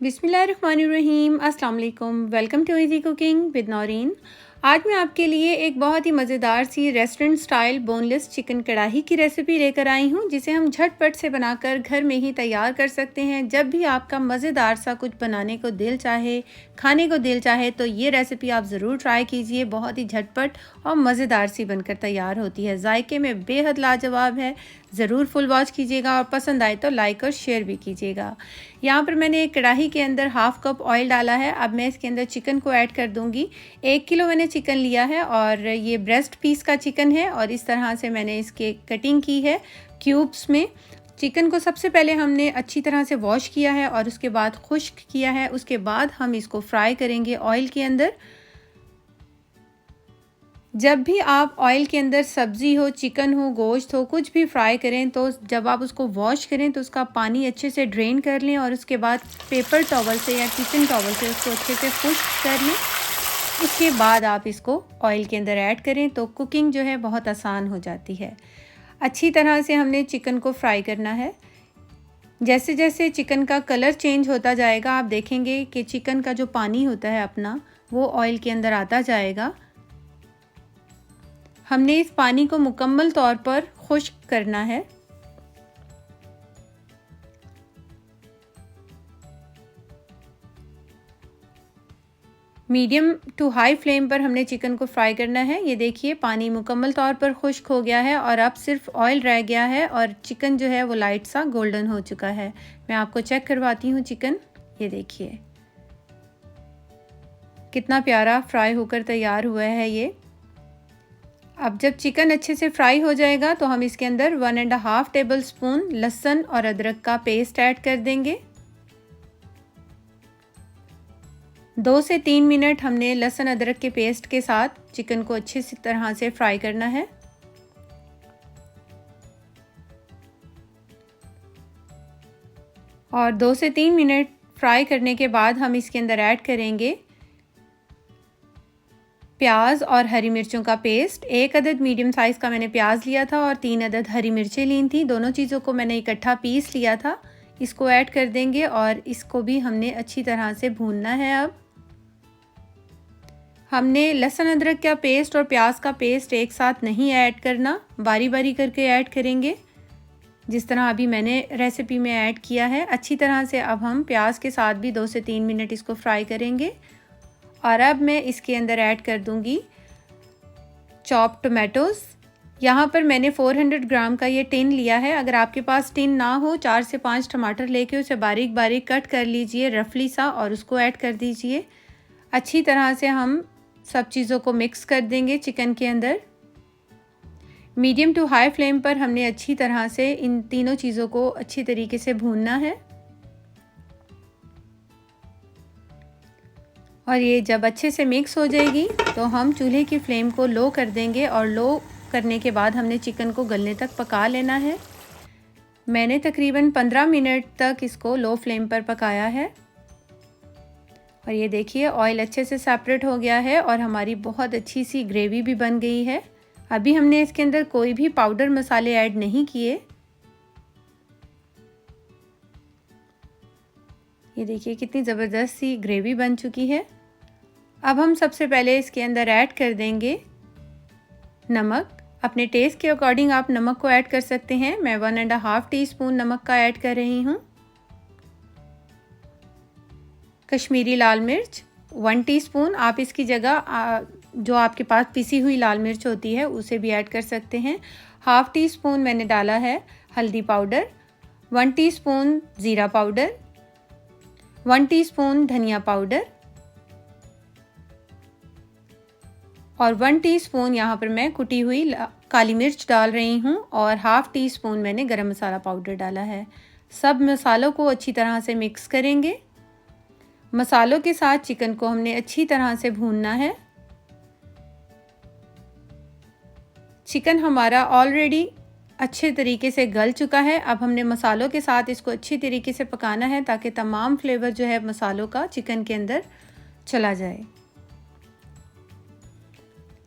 बिस्मिल्लाहिर्रहमानिर्रहीम। अस्सलाम वालेकुम। Welcome to easy cooking with Naureen. आज मैं आपके लिए एक बहुत ही मज़ेदार सी restaurant style boneless chicken kadai की रेसिपी लेकर आई हूँ, जिसे हम झटपट से बनाकर घर में ही तैयार कर सकते हैं। जब भी आपका मज़ेदार सा कुछ बनाने को दिल चाहे, खाने को दिल चाहे, तो ये रेसिपी आप ज़रूर ट्राई कीजिए। बहुत ही झटपट और मज़ेदार सी बनकर तैयार होती है। जायके में बेहद लाजवाब है। ज़रूर फुल वॉच कीजिएगा और पसंद आए तो लाइक और शेयर भी कीजिएगा। यहाँ पर मैंने एक कढ़ाई के अंदर हाफ़ कप ऑयल डाला है। अब मैं इसके अंदर चिकन को ऐड कर दूँगी। 1 किलो मैंने चिकन लिया है और ये ब्रेस्ट पीस का चिकन है और इस तरह से मैंने इसके कटिंग की है क्यूब्स में। चिकन को सबसे पहले हमने अच्छी तरह से वॉश किया है और उसके बाद खुश्क किया है। उसके बाद हम इसको फ्राई करेंगे ऑयल के अंदर। जब भी आप ऑयल के अंदर सब्ज़ी हो, चिकन हो, गोश्त हो, कुछ भी फ्राई करें तो जब आप उसको वॉश करें तो उसका पानी अच्छे से ड्रेन कर लें और उसके बाद पेपर टॉवल से या किचन टॉवल से उसको अच्छे से खुश्क कर लें। उसके बाद आप इसको ऑयल के अंदर ऐड करें तो कुकिंग जो है बहुत आसान हो जाती है। अच्छी तरह से हमने चिकन को फ्राई करना है। जैसे जैसे चिकन का कलर चेंज होता जाएगा, आप देखेंगे कि चिकन का जो पानी होता है अपना, वो ऑयल के अंदर आता जाएगा। हमने इस पानी को मुकम्मल तौर पर खुश्क करना है। मीडियम टू हाई फ्लेम पर हमने चिकन को फ्राई करना है। ये देखिए पानी मुकम्मल तौर पर खुश्क हो गया है और अब सिर्फ ऑयल रह गया है और चिकन जो है वो लाइट सा गोल्डन हो चुका है। मैं आपको चेक करवाती हूँ चिकन। ये देखिए कितना प्यारा फ्राई होकर तैयार हुआ है ये। अब जब चिकन अच्छे से फ्राई हो जाएगा तो हम इसके अंदर 1.5 टेबल स्पून लहसुन और अदरक का पेस्ट ऐड कर देंगे। 2 से 3 मिनट हमने लहसुन अदरक के पेस्ट के साथ चिकन को अच्छी तरह से फ्राई करना है। और 2 से 3 मिनट फ्राई करने के बाद हम इसके अंदर ऐड करेंगे प्याज और हरी मिर्चों का पेस्ट। 1 अदद मीडियम साइज़ का मैंने प्याज लिया था और 3 अदद हरी मिर्चें ली थी। दोनों चीज़ों को मैंने इकट्ठा पीस लिया था। इसको ऐड कर देंगे और इसको भी हमने अच्छी तरह से भूनना है। अब हमने लहसुन अदरक का पेस्ट और प्याज का पेस्ट एक साथ नहीं ऐड करना, बारी बारी करके ऐड करेंगे, जिस तरह अभी मैंने रेसिपी में ऐड किया है। अच्छी तरह से अब हम प्याज के साथ भी 2 से 3 मिनट इसको फ्राई करेंगे। और अब मैं इसके अंदर ऐड कर दूंगी चॉप टोमेटोज़। यहाँ पर मैंने 400 ग्राम का ये टिन लिया है। अगर आपके पास टिन ना हो, 4 से 5 टमाटर लेके उसे बारीक बारीक कट कर लीजिए रफली सा और उसको ऐड कर दीजिए। अच्छी तरह से हम सब चीज़ों को मिक्स कर देंगे चिकन के अंदर। मीडियम टू हाई फ्लेम पर हमने अच्छी तरह से इन तीनों चीज़ों को अच्छी तरीके से भूनना है। और ये जब अच्छे से मिक्स हो जाएगी तो हम चूल्हे की फ्लेम को लो कर देंगे और लो करने के बाद हमने चिकन को गलने तक पका लेना है। मैंने तकरीबन 15 मिनट तक इसको लो फ्लेम पर पकाया है। और ये देखिए ऑयल अच्छे से सेपरेट हो गया है और हमारी बहुत अच्छी सी ग्रेवी भी बन गई है। अभी हमने इसके अंदर कोई भी पाउडर मसाले ऐड नहीं किए। ये देखिए कितनी ज़बरदस्त सी ग्रेवी बन चुकी है। अब हम सबसे पहले इसके अंदर ऐड कर देंगे नमक। अपने टेस्ट के अकॉर्डिंग आप नमक को ऐड कर सकते हैं। मैं 1.5 टीस्पून नमक का ऐड कर रही हूँ। कश्मीरी लाल मिर्च 1 टीस्पून। आप इसकी जगह जो आपके पास पिसी हुई लाल मिर्च होती है उसे भी ऐड कर सकते हैं। हाफ़ टी स्पून मैंने डाला है हल्दी पाउडर, 1 टीस्पून ज़ीरा पाउडर, 1 टीस्पून धनिया पाउडर और 1 टीस्पून यहाँ पर मैं कुटी हुई काली मिर्च डाल रही हूँ और हाफ़ टी स्पून मैंने गरम मसाला पाउडर डाला है। सब मसालों को अच्छी तरह से मिक्स करेंगे। मसालों के साथ चिकन को हमने अच्छी तरह से भूनना है। चिकन हमारा ऑलरेडी अच्छे तरीके से गल चुका है। अब हमने मसालों के साथ इसको अच्छी तरीके से पकाना है ताकि तमाम फ्लेवर जो है मसालों का चिकन के अंदर चला जाए।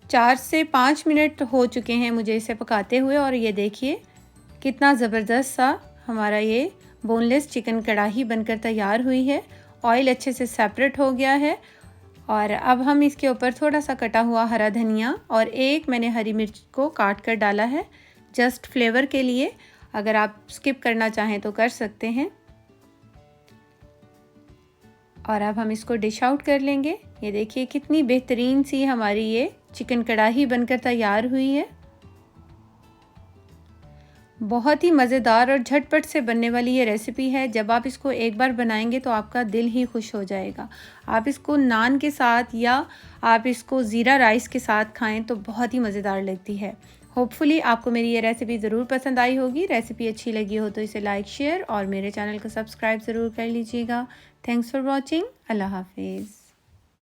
4 से 5 मिनट हो चुके हैं मुझे इसे पकाते हुए और ये देखिए कितना ज़बरदस्त सा हमारा ये बोनलेस चिकन कढ़ाई बनकर तैयार हुई है ऑयल अच्छे से सेपरेट हो गया है। और अब हम इसके ऊपर थोड़ा सा कटा हुआ हरा धनिया और एक मैंने हरी मिर्च को काट कर डाला है, जस्ट फ्लेवर के लिए। अगर आप स्किप करना चाहें तो कर सकते हैं। और अब हम इसको डिश आउट कर लेंगे। ये देखिए कितनी बेहतरीन सी हमारी ये चिकन कढ़ाई बनकर तैयार हुई है। बहुत ही मज़ेदार और झटपट से बनने वाली ये रेसिपी है। जब आप इसको एक बार बनाएंगे तो आपका दिल ही खुश हो जाएगा। आप इसको नान के साथ या आप इसको ज़ीरा राइस के साथ खाएं तो बहुत ही मज़ेदार लगती है। होपफुली आपको मेरी ये रेसिपी ज़रूर पसंद आई होगी। रेसिपी अच्छी लगी हो तो इसे लाइक, शेयर और मेरे चैनल को सब्सक्राइब ज़रूर कर लीजिएगा। Thanks for watching. अल्लाह हाफिज़।